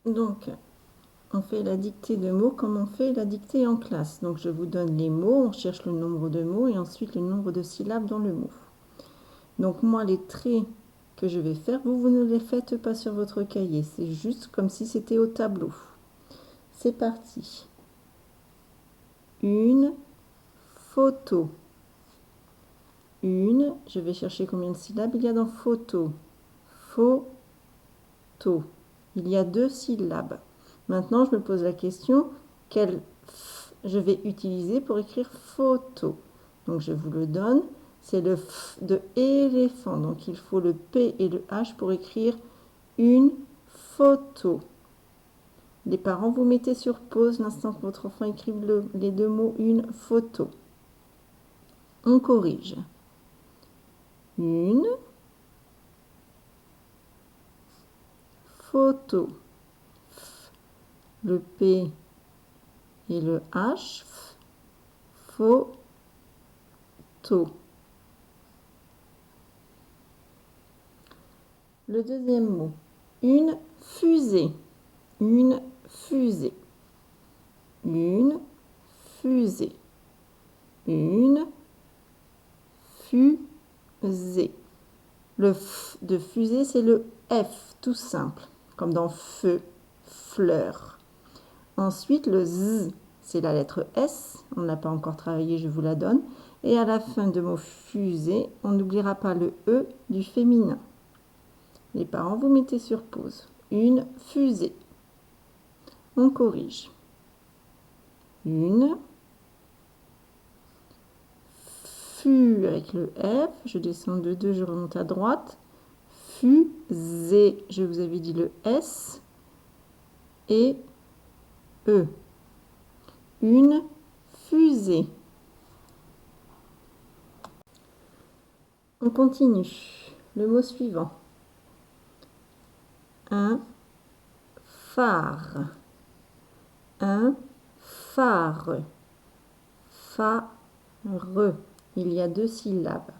Donc, on fait la dictée de mots comme on fait la dictée en classe. Donc, je vous donne les mots, on cherche le nombre de mots et ensuite le nombre de syllabes dans le mot. Donc, moi, les traits que je vais faire, vous ne les faites pas sur votre cahier. C'est juste comme si c'était au tableau. C'est parti. Une photo. Je vais chercher combien de syllabes il y a dans photo. Photo. Il y a 2 syllabes. Maintenant, je me pose la question, quel F je vais utiliser pour écrire photo. Donc, je vous le donne. C'est le F de éléphant. Donc, il faut le P et le H pour écrire une photo. Les parents, vous mettez sur pause l'instant que votre enfant écrive les 2 mots une photo. On corrige. Une photo. Le P et le H. Photo. Le deuxième mot. Une fusée. Une fusée. Une fusée. Une fusée. Le F de fusée, c'est le F, tout simple, comme dans feu, fleur. Ensuite, le Z, c'est la lettre S. On n'a pas encore travaillé, je vous la donne. Et à la fin de mot fusée, on n'oubliera pas le E du féminin. Les parents, vous mettez sur pause. Une fusée. On corrige. Une fusée avec le F. Je descends de 2, je remonte à droite. Fusée. Je vous avais dit le S et E. Une fusée. On continue. Le mot suivant. Un phare. Un phare. Phare. Il y a 2 syllabes.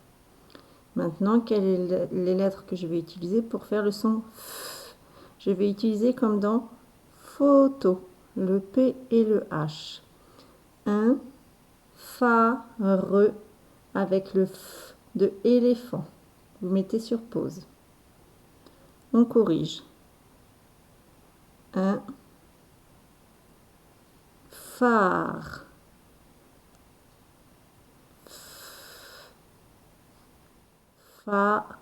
Maintenant, quelles sont les lettres que je vais utiliser pour faire le son F? Je vais utiliser comme dans photo, le P et le H. Un phare avec le F de éléphant. Vous mettez sur pause. On corrige. Un phare. Phare.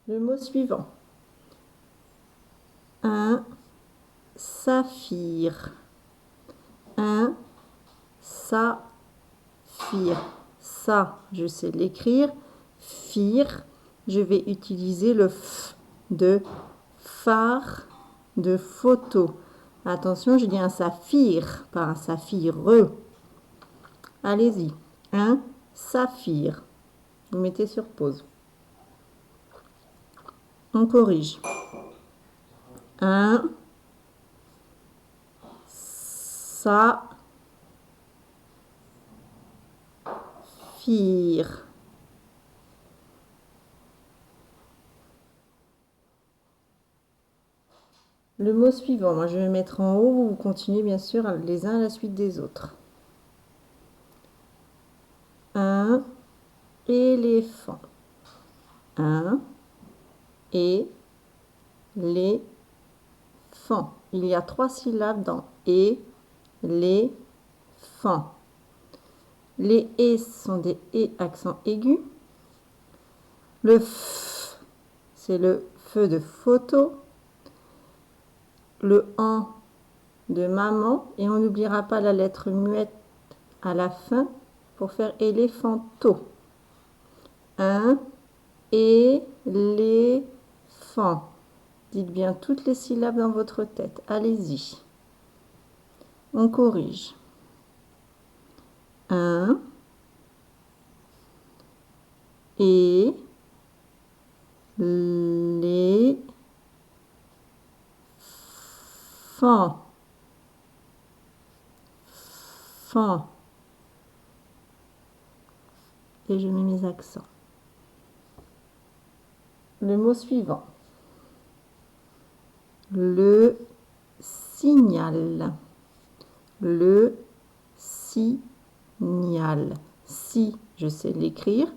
Le mot suivant. Un saphir. Un saphir. Ça, je sais l'écrire. Fir, je vais utiliser le F de phare, de photo. Attention, je dis un saphir, pas un saphir. Allez-y. Un saphir. Vous mettez sur pause. On corrige. Un saphir. Le mot suivant, moi je vais mettre en haut, vous continuez bien sûr les uns à la suite des autres. Un éléphant. Un éléphant. Il y a 3 syllabes dans éléphant. Les et sont des et accent aigu. Le f, c'est le feu de photo. Le en de maman. Et on n'oubliera pas la lettre muette à la fin pour faire éléphanto. Un éléphant. Dites bien toutes les syllabes dans votre tête. Allez-y. On corrige. Un et les fan. Et je mets mes accents. le mot suivant. Le signal. Le signal. Si je sais l'écrire.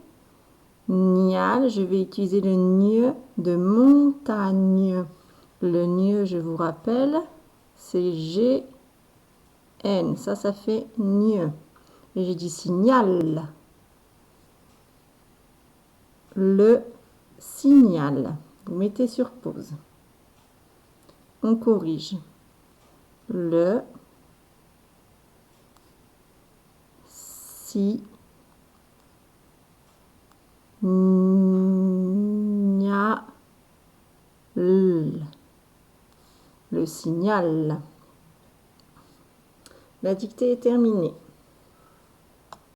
Nial, je vais utiliser le nieu de montagne. Le nieu, je vous rappelle, c'est G-N. Ça fait nieu. Et j'ai dit signal. Le signal. Vous mettez sur pause. On corrige. Le signal. Le signal. La dictée est terminée.